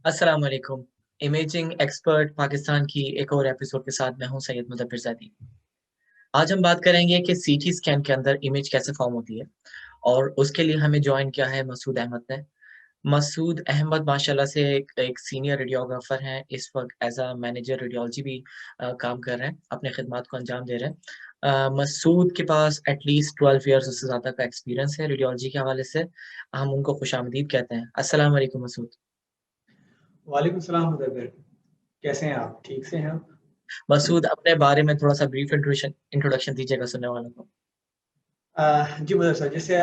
अस्सलाम वालेकुम। Imaging expert Pakistan की एक और एपिसोड के साथ मैं हूं सैयद मुदब्बिर ज़ादी। आज हम बात करेंगे कि सीटी स्कैन के अंदर इमेज कैसे फॉर्म होती है और उसके लिए हमें जॉइन किया है मसूद अहमद ने। मसूद अहमद माशाल्लाह से एक सीनियर रेडियोग्राफर हैं। इस वक्त एज अ मैनेजर रेडियोलॉजी भी काम कर रहे हैं, अपने खिदमात को अंजाम दे रहे हैं। मसूद के पास एटलीस्ट 12 ईयर्स उससे ज़्यादा का एक्सपीरियंस है रेडियोलॉजी के हवाले से। हम उनको खुशामदीद कहते हैं। अस्सलाम वालेकुम मसूद। वालेकुम सलाम मुदब्बिर। कैसे हैं आप? ठीक से हैं आप? मसूद अपने बारे में थोड़ा-सा ब्रीफ इंट्रोडक्शन इंट्रोडक्शन दीजिएगा सुनने वालों को। जी मुदब्बिर साहब, जैसे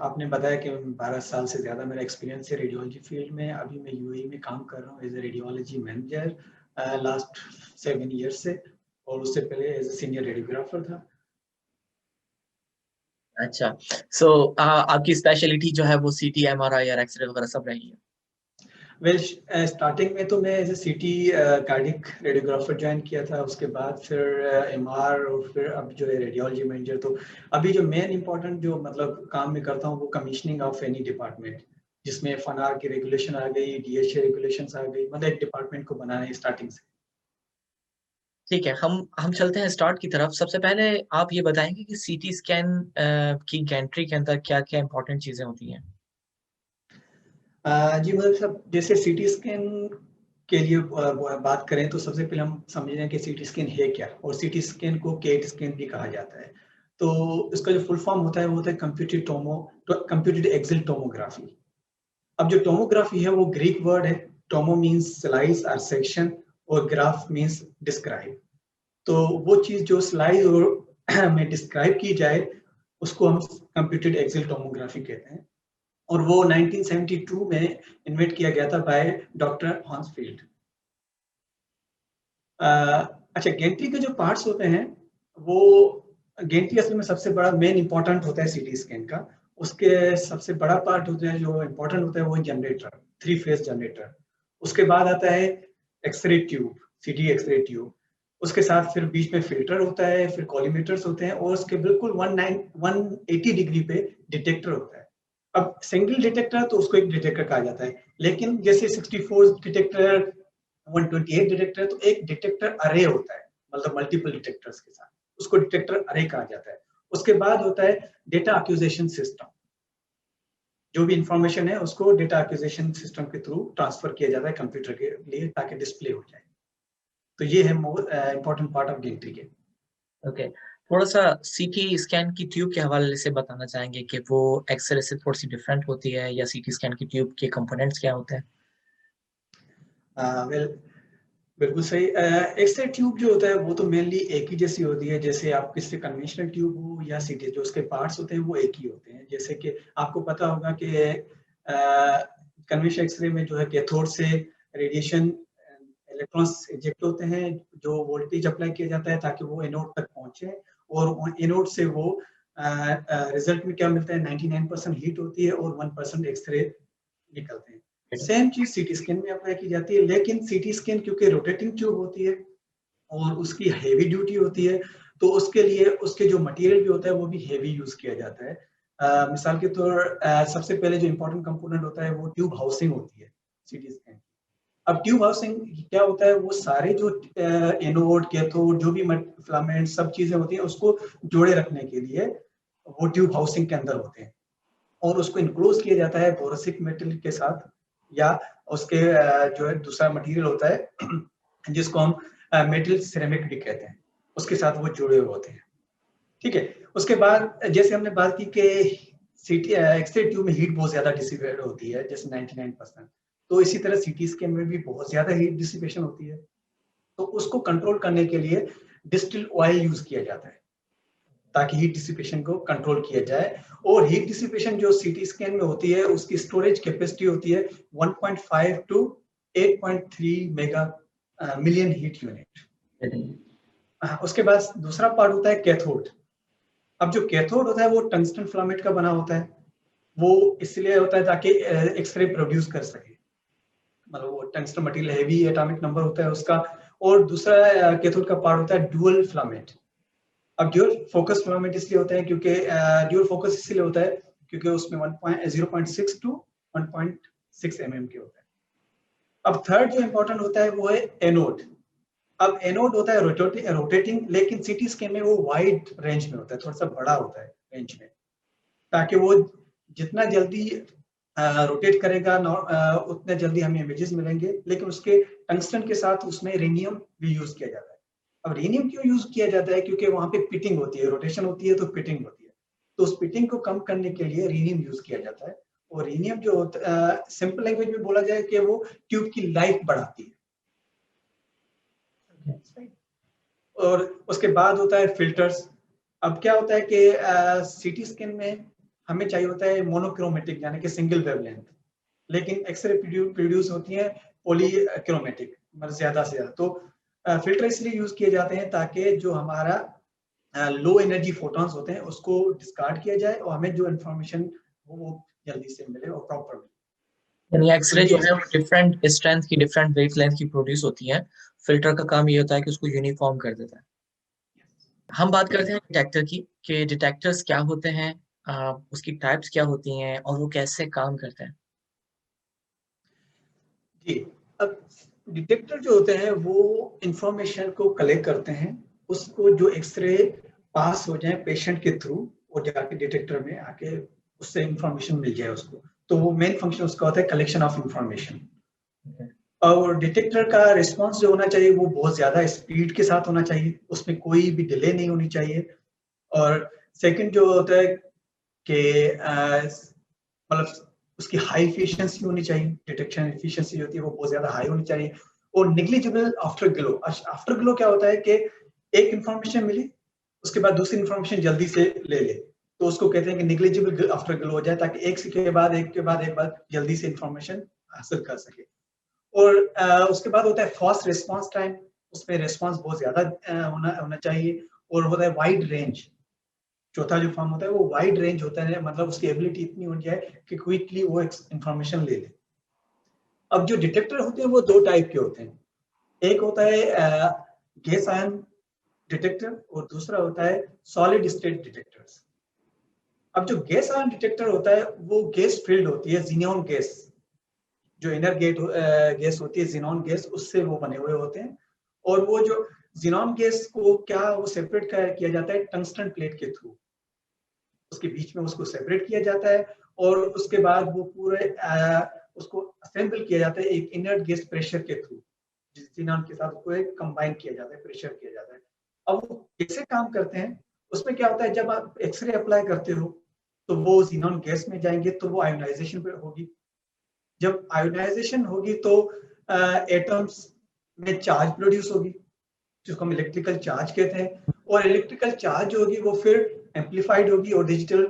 आपने बताया कि 12 साल से ज़्यादा मेरा एक्सपीरियंस है रेडियोलॉजी फील्ड में। अभी मैं यूएई में काम कर रहा हूँ as a radiology manager last 7 years से, और उससे पहले एज़ अ सीनियर रेडियोग्राफर था। अच्छा, सो आपकी स्पेशलिटी जो है वो सीटी, एमआरआई और एक्स-रे वगैरह सब रही है? वेल, स्टार्टिंग में तो मैं एज़ अ सीटी कार्डियक रेडियोग्राफर जॉइन किया था, उसके बाद फिर एमआर, और फिर अब जो है रेडियोलॉजी मैनेजर। तो अभी जो मेन इम्पोर्टेंट जो मतलब काम मैं करता हूँ वो कमीशनिंग ऑफ एनी डिपार्टमेंट, जिसमें फनार की रेगुलेशन आ गई, डीएचए रेगुलेशंस आ गई, मतलब एक डिपार्टमेंट को बनाना है स्टार्टिंग से। ठीक है, हम चलते हैं स्टार्ट की तरफ। सबसे पहले आप ये बताएँगे कि सीटी स्कैन की गैंट्री के अंदर क्या-क्या इम्पोर्टेंट चीज़ें होती हैं? जी मतलब सब, जैसे सीटी स्कैन के लिए बात करें तो सबसे पहले हम समझ रहे हैं कि सीटी स्कैन है क्या, और सीटी स्कैन को केट स्कैन भी कहा जाता है। तो इसका जो फुल फॉर्म होता है वो होता है कंप्यूटेड एक्सेल टोमोग्राफी। अब जो टोमोग्राफी है वो ग्रीक वर्ड है। टोमो मीन्स स्लाइस और सेक्शन, और ग्राफ मीन्स डिस्क्राइब। तो वो चीज जो स्लाइड और में डिस्क्राइब की जाए उसको हम कंप्यूटेड एक्सेल टोमोग्राफी कहते हैं। और वो 1972 में इन्वेंट किया गया था बाय डॉक्टर हॉन्सफील्ड। अच्छा, गेंट्री के जो पार्ट्स होते हैं वो, गेंट्री असल में सबसे बड़ा मेन इंपॉर्टेंट होता है सीटी स्कैन का। उसके सबसे बड़ा पार्ट होता है जो इंपॉर्टेंट होता है वो जनरेटर, 3 फेज जनरेटर। उसके बाद आता है एक्सरे ट्यूब, सीटी एक्सरे ट्यूब। उसके साथ फिर बीच में फिल्टर होता है, फिर कॉलीमेटर्स होते हैं, और उसके बिल्कुल 180 डिग्री पे डिटेक्टर होता है। अब सिंगल डिटेक्टर तो उसको एक डिटेक्टर कहा जाता है, लेकिन जैसे 64 डिटेक्टर, 128 डिटेक्टर, तो एक डिटेक्टर अरे होता है, मतलब मल्टीपल डिटेक्टर्स के साथ, उसको डिटेक्टर अरे कहा जाता है। उसके बाद होता है डेटा एक्विजिशन सिस्टम। जो भी इंफॉर्मेशन है उसको डेटा एक्विजिशन सिस्टम के थ्रू ट्रांसफर किया जाता है कंप्यूटर के लिए, ताकि डिस्प्ले हो जाए। तो ये है इंपॉर्टेंट पार्ट ऑफ गेंट्री के। ओके, थोड़ा-सा सीटी स्कैन की ट्यूब के हवाले से बताना चाहेंगे कि वो एक्स-रे से थोड़ी-सी डिफरेंट होती है या सीटी स्कैन की ट्यूब के कंपोनेंट्स क्या होते हैं? वेल, बिल्कुल सही। एक्सरे ट्यूब जो होता है वो तो मेनली एक ही जैसी होती है, जैसे आप किसी कन्वेंशनल ट्यूब हो या सीटी, जो उसके पार्ट्स होते हैं वो एक ही होते हैं। जैसे कि आपको पता होगा कि कन्वेंशनल एक्सरे में जो है कैथोड से रेडिएशन इलेक्ट्रॉन्स इजेक्ट होते हैं, जो वोल्टेज अप्लाई किया जाता है ताकि वो एनोड तक पहुंचे, और एनोड से वो रिजल्ट में क्या मिलता है, 99% हीट होती है और 1% एक्सरे निकलते हैं। सेम चीज सीटी स्कैन में अप्लाई की जाती है, लेकिन सीटी स्कैन क्योंकि रोटेटिंग ट्यूब होती है और उसकी हेवी ड्यूटी होती है, तो उसके लिए उसके जो मटेरियल भी होता है वो भी हेवी यूज किया जाता है। मिसाल के तौर, सबसे पहले जो इंपॉर्टेंट कंपोनेंट होता है वो ट्यूब हाउसिंग होती है सीटी स्कैन। अब ट्यूब हाउसिंग क्या होता है, वो सारे जो एनोड कैथोड जो भी फिलामेंट सब चीजें होती हैं उसको जोड़े रखने के लिए वो ट्यूब हाउसिंग के अंदर होते हैं, और उसको इनक्लोज किया जाता है बोरोसिक मेटल के साथ, या उसके जो है दूसरा मटेरियल होता है जिसको हम मेटल सिरेमिक भी कहते हैं, उसके साथ वो जुड़े हुए होते हैं। ठीक है। उसके बाद जैसे हमने बात की कि सीटी एक्सरे ट्यूब में हीट बहुत ज्यादा डिसिपेट होती है, जैसे 99%, तो इसी तरह सीटी स्कैन में भी बहुत ज्यादा हीट डिसिपेशन होती है। तो उसको कंट्रोल करने के लिए डिस्टिल ऑयल यूज किया जाता है, ताकि हीट डिसिपेशन को कंट्रोल किया जाए। और हीट डिसिपेशन जो सीटी स्कैन में होती है उसकी स्टोरेज कैपेसिटी होती है 1.5 to 8.3 mega million heat unit. उसके बाद दूसरा पार्ट होता है कैथोड। अब जो कैथोड होता है वो टंगस्टन फिलामेंट का बना होता है। वो इसलिए होता है ताकि एक्सरे प्रोड्यूस कर सके, मतलब वो tungsten material heavy atomic number होता है उसका। और दूसरा कैथोड का पार्ट होता है ड्यूअल फिलामेंट। अब ड्यूअल फोकस फिलामेंट इसलिए होता है क्योंकि ड्यूअल फोकस इसलिए होता है क्योंकि उसमें 0.6 टू 1.6 mm के होता है। अब थर्ड जो इम्पोर्टेंट होता है वो है एनोड। अब एनोड होता है रोटेटिंग, लेकिन सीटी स्कैन में वो वाइड रेंज में होता है, थोड़ा सा बड़ा होता है रेंज में, ताकि वो जितना जल्दी रोटेट करेगा उतने जल्दी हमें इमेजेस मिलेंगे। लेकिन उसके टंगस्टन के साथ उसमें रेनियम भी यूज किया जाता है। अब रेनियम क्यों यूज किया जाता है? क्योंकि वहां पे पिटिंग होती है, रोटेशन होती है तो पिटिंग होती है, तो उस पिटिंग को कम करने के लिए रेनियम यूज किया जाता है। और रेनियम जो होता है, सिंपल लैंग्वेज में बोला जाए कि वो ट्यूब की लाइफ बढ़ाती है। और उसके बाद होता है फिल्टर्स। अब क्या होता है कि सीटी स्कैन में हमें चाहिए होता है मोनोक्रोमेटिक, यानी कि सिंगल वेवलेंथ, लेकिन एक्सरे प्रोड्यूस होती है पॉलीक्रोमेटिक, मतलब ज्यादा से ज्यादा। तो फिल्टर इसलिए यूज किए जाते हैं ताकि जो हमारा लो एनर्जी फोटॉन्स होते हैं उसको डिस्कार्ड किया जाए और हमें जो इंफॉर्मेशन वो जल्दी से मिले और प्रॉपर मिले। यानी तो एक्सरे जो है वो डिफरेंट स्ट्रेंथ की, डिफरेंट वेवलेंथ की प्रोड्यूस होती है। फिल्टर का काम ये होता है कि उसको यूनिफॉर्म कर देता है। हम बात करते हैं डिटेक्टर की, कि डिटेक्टर्स क्या होते हैं, उसकी टाइप्स क्या होती हैं और वो कैसे काम करते हैं। जी, अब डिटेक्टर जो होते हैं वो इंफॉर्मेशन को कलेक्ट करते हैं, उसको जो एक्सरे पास हो जाए पेशेंट के थ्रू, वो जाके डिटेक्टर में आके उससे इंफॉर्मेशन मिल जाए उसको। तो वो मेन फंक्शन उसका होता है कलेक्शन ऑफ इंफॉर्मेशन। और डिटेक्टर का रिस्पांस जो होना चाहिए वो बहुत ज्यादा स्पीड के साथ होना चाहिए, उसमें कोई भी डिले नहीं होनी चाहिए। और सेकंड जो होता है कि मतलब उसकी हाई एफिशिएंसी होनी चाहिए, डिटेक्शन एफिशिएंसी होती है वो बहुत ज्यादा हाई होनी चाहिए। और negligible after glow. After glow क्या होता है कि एक इंफॉर्मेशन मिली, उसके बाद दूसरी इंफॉर्मेशन जल्दी से ले ले, तो उसको कहते हैं कि निग्लिजिबल आफ्टर ग्लो हो जाए, ताकि एक के बाद एक बार जल्दी से इंफॉर्मेशन हासिल कर सके। और उसके बाद होता है फास्ट रिस्पांस टाइम, उसमें रिस्पांस बहुत ज्यादा होना चाहिए। और होता है वाइड रेंज। चौथा जो फॉर्म होता है वो वाइड रेंज होता है, मतलब उसकी एबिलिटी इतनी हो जाए कि क्विकली वो इंफॉर्मेशन ले ले। अब जो डिटेक्टर होते हैं वो दो टाइप के होते हैं, एक होता है गैस आयन डिटेक्टर और दूसरा होता है सॉलिड स्टेट डिटेक्टर्स। अब जो गैस आयन डिटेक्टर होता है वो गैस फील्ड होती है, जिनॉन गैस, जो इनर गैस होती है जिनॉन गैस, उससे वो बने हुए होते हैं। और वो जो जिनॉन गैस को क्या वो सेपरेट किया जाता है टंगस्टन प्लेट के थ्रू, उसके बीच में उसको सेपरेट किया जाता है। और उसके बाद वो पूरे उसको असेंबल किया जाता है एक इनर्ट गैस प्रेशर के थ्रू, जिस जिनॉन के साथ उसको एक कंबाइन किया जाता है, प्रेशर किया जाता है। अब वो कैसे काम करते हैं, उसमें क्या होता है, जब आप एक्सरे अप्लाई करते हो तो वो जिनॉन गैस में जाएंगे तो वो आयोनाइजेशन पे होगी। जब आयोनाइजेशन होगी तो एटम्स में चार्ज प्रोड्यूस होगी, जिसको हम इलेक्ट्रिकल चार्ज कहते हैं। और इलेक्ट्रिकल चार्ज होगी वो फिर एम्पलीफाइड होगी और डिजिटल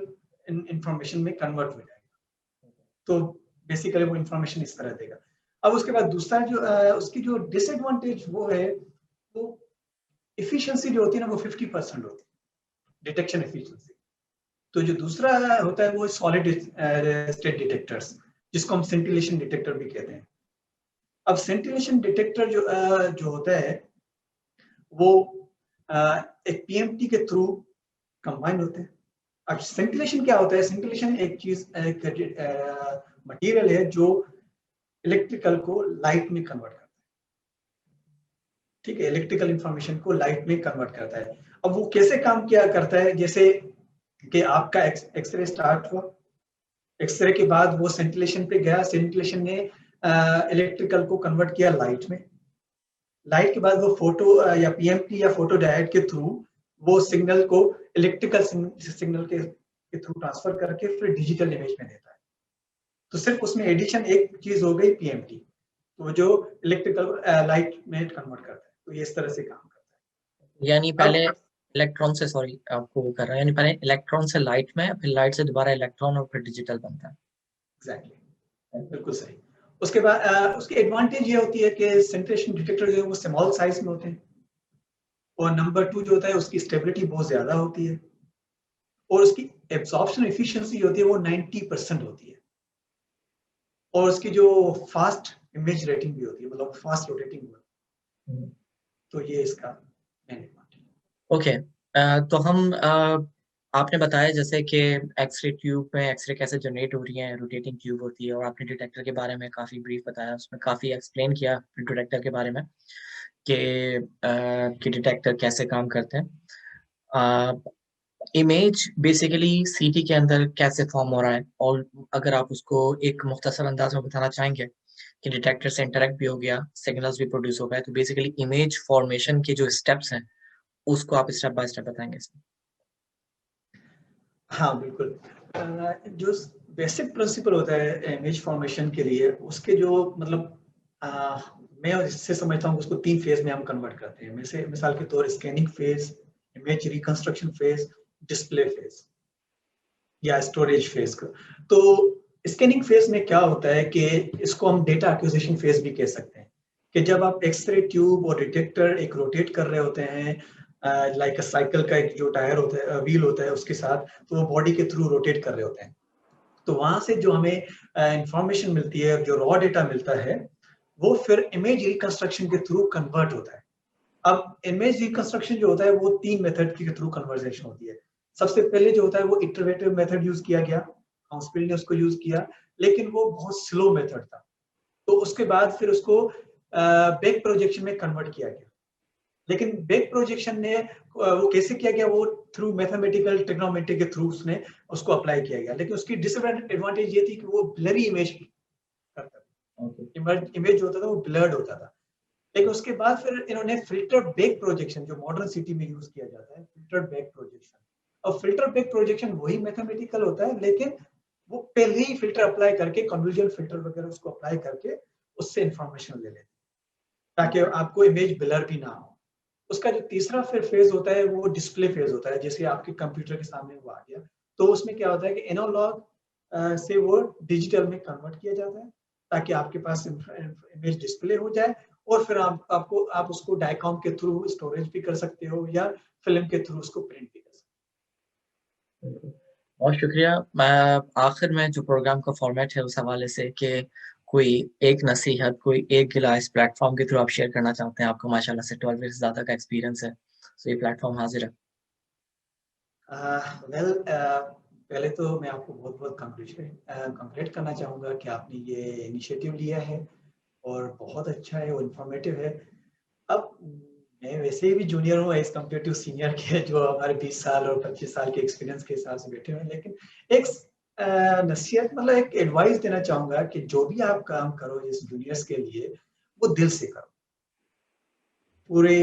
इंफॉर्मेशन में कन्वर्ट हो जाएगा। तो बेसिकली वो इंफॉर्मेशन इस तरह देगा। अब उसके बाद दूसरा जो उसकी जो डिसएडवांटेज वो है, वो इफिशिएंसी जो होती है ना वो 50% होती है, डिटेक्शन इफिशिएंसी। तो जो दूसरा होता है वो सॉलिड स्टेट डिटेक्टर्स, जिसको हम सेंटिलेशन डिटेक्टर भी कहते हैं। अब सेंटिलेशन डिटेक्टर जो होता है वो एक पीएमटी के थ्रू कंबाइन होते हैं। अब सेंटिलेशन क्या होता है? सेंटिलेशन एक चीज, एक मटेरियल है जो इलेक्ट्रिकल को लाइट में कन्वर्ट करता है। ठीक है, इलेक्ट्रिकल इंफॉर्मेशन को लाइट में कन्वर्ट करता है। अब वो कैसे काम किया करता है? जैसे कि आपका एक्सरे स्टार्ट हुआ, एक्सरे के बाद वो सेंटिलेशन पे गया, सेंटिलेशन ने इलेक्ट्रिकल को कन्वर्ट किया लाइट में। लाइट के बाद वो फोटो या पीएमटी या फोटो डायोड के थ्रू वो सिग्नल को इलेक्ट्रिकल सिग्नल के थ्रू ट्रांसफर करके फिर डिजिटल इमेज में देता है। तो सिर्फ उसमें एडिशन एक चीज हो गई पीएमटी, तो जो इलेक्ट्रिकल लाइट में कन्वर्ट करता है। तो ये इस तरह से काम करता यानी है। पहले अब इलेक्ट्रॉन से, सॉरी आपको वो कर रहा है, यानी पहले इलेक्ट्रॉन से लाइट में, फिर लाइट से दोबारा इलेक्ट्रॉन और फिर डिजिटल बनता है। एग्जैक्टली, बिल्कुल सही। उसके बाद उसकी एडवांटेज ये होती है कि सेंट्रेशन डिटेक्टर जो है वो स्मॉल साइज में होते हैं। और नंबर 2 जो होता है उसकी स्टेबिलिटी बहुत ज्यादा होती है। और उसकी एब्जॉर्प्शन एफिशिएंसी होती है वो 90% होती है। और उसकी जो फास्ट इमेज रेटिंग भी होती है, मतलब फास्ट रोटेटिंग होती है। तो ये इसका मेन एडवांटेज। ओके, तो हम आपने बताया जैसे कि एक्स-रे ट्यूब में एक्स-रे कैसे जनरेट हो रही है, रोटेटिंग ट्यूब होती है और आपने डिटेक्टर के बारे में काफ़ी ब्रीफ बताया, उसमें काफ़ी एक्सप्लेन किया डिटेक्टर के बारे में कि डिटेक्टर कैसे काम करते हैं। इमेज बेसिकली सीटी के अंदर कैसे फॉर्म हो रहा है और अगर आप उसको एक मुख्तसर अंदाज में बताना चाहेंगे कि डिटेक्टर से इंटरैक्ट भी हो गया, सिग्नल्स भी प्रोड्यूस हो गए, तो बेसिकली इमेज फॉर्मेशन के जो स्टेप्स हैं, उसको आप स्टेप बाय स्टेप बताएँगे इसमें? हाँ, बिल्कुल। जो बेसिक प्रिंसिपल होता है इमेज फॉर्मेशन के लिए, उसके जो मतलब अ, मैं इससे समझता हूँ कि उसको 3 फेज़ में हम कन्वर्ट करते हैं। जैसे मिसाल के तौर scanning phase, image reconstruction phase, display phase या स्टोरेज फेज़ का। तो स्कैनिंग फेज़ में क्या होता है कि इसको हम डेटा एक्विजिशन फेज़ भी कह सकते हैं, कि जब आप एक्स-रे ट्यूब और डिटेक्टर एक रोटेट कर रहे होते हैं लाइक अ साइकिल का एक जो टायर होता है व्हील होता है उसके साथ, तो वो बॉडी के थ्रू रोटेट कर रहे होते हैं। तो वहाँ से जो हमें इंफॉर्मेशन मिलती है, जो रॉ डेटा मिलता है, वो फिर इमेज रिकंस्ट्रक्शन के थ्रू कन्वर्ट होता है। अब इमेज रिकंस्ट्रक्शन जो होता है वो 3 मेथड के थ्रू कन्वर्जेशन होती है। सबसे पहले जो होता है वो इटरेटिव मेथड यूज़ किया गया, हाउसफील्ड ने उसको यूज़ किया, लेकिन वो बहुत स्लो मेथड था। तो उसके बाद फिर उसको बैक प्रोजेक्शन में कन्वर्ट किया गया। लेकिन बैक प्रोजेक्शन ने वो कैसे किया गया वो थ्रू मैथमेटिकल ट्रिग्नोमेट्री के थ्रू उसने उसको अप्लाई किया गया। लेकिन उसकी डिसएडवांटेज ये थी कि वो ब्लरी इमेज करता था। ओके। इमेज जो होता था वो ब्लर्ड होता था। लेकिन उसके बाद फिर इन्होंने फ़िल्टर बैक प्रोजेक्शन जो मॉडर्न सिटी में यूज़ किया जाता है, फ़िल्टर बैक प्रोजेक्शन। अब फ़िल्टर बैक प्रोजेक्शन वही मैथमेटिकल होता है, लेकिन वो पहले ही फ़िल्टर अप्लाई करके कन्वर्जन फ़िल्टर वगैरह उसको अप्लाई करके उससे इन्फॉर्मेशन ले लेते हैं, ताकि आपको इमेज ब्लर भी ना हो। उसका जो तीसरा फिर फ़ेज़ होता है वो डिस्प्ले फ़ेज़ होता है, जैसे आपके कंप्यूटर के सामने वो आ गया। तो उसमें क्या होता है कि एनालॉग से वो डिजिटल में कन्वर्ट किया जाता है, ताकि आपके पास इमेज डिस्प्ले हो जाए और फिर आप उसको डायकॉम के थ्रू स्टोरेज भी कर सकते हो या फ़िल्म के थ्रू उसको प्रिंट भी कर सकते बिल्कुल। बहुत शुक्रिया। मैं आखिर में जो प्रोग्राम का फ़ॉर्मेट है उस हवाले से कि कोई एक नसीहत, कोई एक गिला इस प्लेटफ़ॉर्म के थ्रू आप शेयर करना चाहते हैं, आपको माशाअल्लाह से 12 ईयर से ज़्यादा का एक्सपीरियंस है। सो ये प्लेटफ़ॉर्म हाज़िर है। पहले तो मैं आपको बहुत-बहुत कांग्रेट करना चाहूँगा कि आपने ये इनिशिएटिव लिया है और बहुत अच्छा है, वो इन्फॉर्मेटिव है। अब मैं वैसे भी जूनियर हूँ एज़ कम्पेयर टू सीनियर के जो हमारे 20 साल और 25 साल के एक्सपीरियंस के हिसाब से बैठे हुए हैं। लेकिन एक नसीहत मतलब एक एडवाइस देना चाहूँगा कि जो भी आप काम करो इस जूनियर्स के लिए, वो दिल से करो। पूरे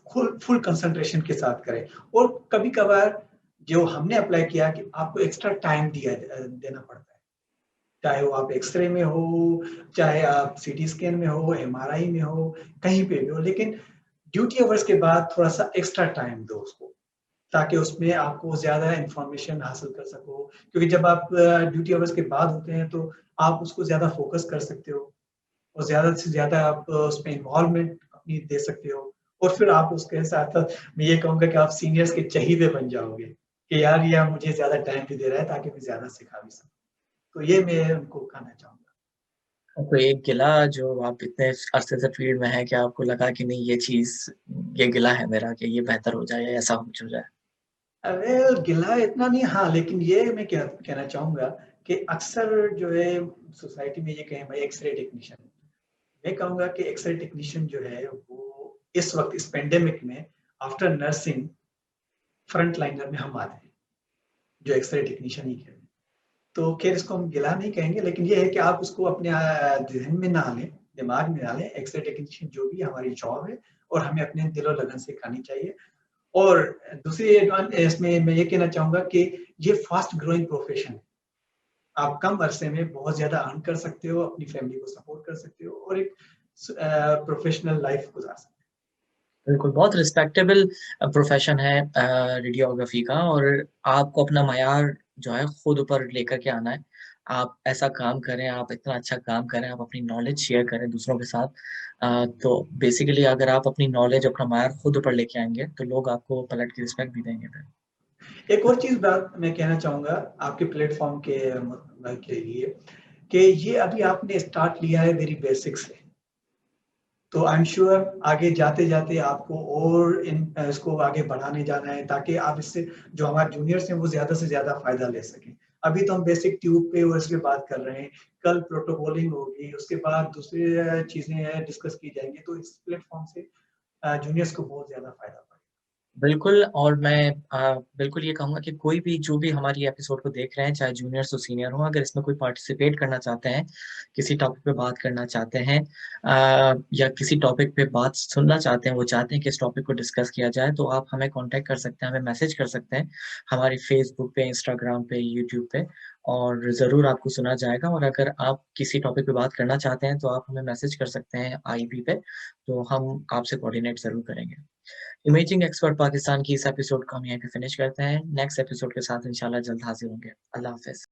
फुल फुल कंसंट्रेशन के साथ करें और कभी-कभार जो हमने अप्लाई किया कि आपको एक्स्ट्रा टाइम देना पड़ता है। चाहे वो आप एक्स-रे में हो, चाहे आप सीटी स्कैन में हो, एमआरआई में हो, कहीं पे भी हो, लेकिन ड्यूटी आवर्स के बाद थोड़ा-सा एक्स्ट्रा टाइम दो उसको, ताकि उसमें आपको ज़्यादा इन्फॉर्मेशन हासिल कर सको। क्योंकि जब आप ड्यूटी आवर्स के बाद होते हैं, तो आप उसको ज़्यादा फ़ोकस कर सकते हो और ज़्यादा से ज़्यादा आप उसमें इन्वॉल्वमेंट अपनी दे सकते हो और फिर आप उसके साथ मैं ये कहूँगा कि आप सीनियर्स के चहीते बन जाओगे, कि यार ये मुझे ज़्यादा टाइम भी दे रहा है ताकि मैं ज़्यादा सिखा भी सकूँ। तो ये मैं उनको कहना चाहूँगा। और कोई एक गिला जो आप इतने अरसे से फ़ील्ड में हैं कि आपको लगा कि नहीं ये चीज़, ये गिला है मेरा कि ये बेहतर हो जाए या ऐसा कुछ हो जाए? अरे! गिला इतना नहीं हाँ, लेकिन ये मैं क्या कहना चाहूँगा कि अक्सर जो है सोसाइटी में ये कहें भाई एक्स-रे टेक्नीशियन, मैं कहूँगा कि एक्स-रे टेक्नीशियन जो है वो इस वक़्त इस पैंडेमिक में आफ्टर नर्सिंग फ्रंट लाइनर में हम आते हैं, जो एक्स-रे टेक्नीशियन ही कहते हैं। तो ख़ैर इसको हम गिला नहीं कहेंगे लेकिन ये है कि आप उसको अपने ज़हन में ना लें, दिमाग में ना लें, एक्स-रे टेक्नीशियन जो भी हमारी जॉब है और हमें अपने दिल-ओ-लगन से करनी चाहिए। और दूसरी इसमें मैं ये कहना चाहूँगा कि ये फ़ास्ट ग्रोइंग प्रोफ़ेशन है। आप कम अरसे में बहुत ज़्यादा अर्न कर सकते हो, अपनी फ़ैमिली को सपोर्ट कर सकते हो और एक प्रोफ़ेशनल लाइफ़ गुज़ार सकते बिल्कुल, बहुत रिस्पेक्टेबल प्रोफ़ेशन है रेडियोग्राफ़ी का और आपको अपना मयार जो है खुद ऊपर लेकर के आना है। आप ऐसा काम करें, आप इतना अच्छा काम करें, आप अपनी नॉलेज शेयर करें दूसरों के साथ। तो बेसिकली अगर आप अपनी नॉलेज, अपना मयार खुद ऊपर लेके आएँगे, तो लोग आपको पलट के रिस्पेक्ट भी देंगे फिर। हैं। एक और चीज़ बात मैं कहना चाहूँगा आपके प्लेटफ़ॉर्म के लिए कि ये अभी आपने स्टार्ट लिया है वेरी बेसिक से। तो आई एम श्योर आगे जाते-जाते आपको और इसको आगे बढ़ाने जाना है ताकि आप इससे जो हमारे जूनियर्स हैं वो ज़्यादा से ज़्यादा फ़ायदा ले सकें। अभी तो हम बेसिक ट्यूब पे और इस पे बात कर रहे हैं, कल प्रोटोकॉलिंग होगी, उसके बाद दूसरी चीज़ें डिस्कस की जाएँगी, तो इस प्लेटफ़ॉर्म से जूनियर्स को बहुत ज़्यादा फ़ायदा पड़ेगा। बिल्कुल और मैं बिल्कुल ये कहूँगा कि कोई भी जो भी हमारी एपिसोड को देख रहे हैं, चाहे जूनियर्स हो, सीनियर हो, अगर इसमें कोई पार्टिसिपेट करना चाहते हैं, किसी टॉपिक पे बात करना चाहते हैं या किसी टॉपिक पे बात सुनना चाहते हैं, वो चाहते हैं कि इस टॉपिक को डिस्कस किया जाए, तो आप हमें कॉन्टैक्ट कर सकते हैं, हमें मैसेज कर सकते हैं, हमारी फ़ेसबुक पे, इंस्टाग्राम पे, यूट्यूब पे और ज़रूर आपको सुना जाएगा और अगर आप किसी टॉपिक पे बात करना चाहते हैं, तो आप हमें मैसेज कर सकते हैं आईपी पे, तो हम आपसे कोऑर्डिनेट ज़रूर करेंगे। इमेजिंग एक्सपर्ट पाकिस्तान की इस एपिसोड को हम यहीं पे फिनिश करते हैं। नेक्स्ट एपिसोड के साथ इंशाल्लाह जल्द हाज़िर होंगे। अल्लाह हाफ़िज़।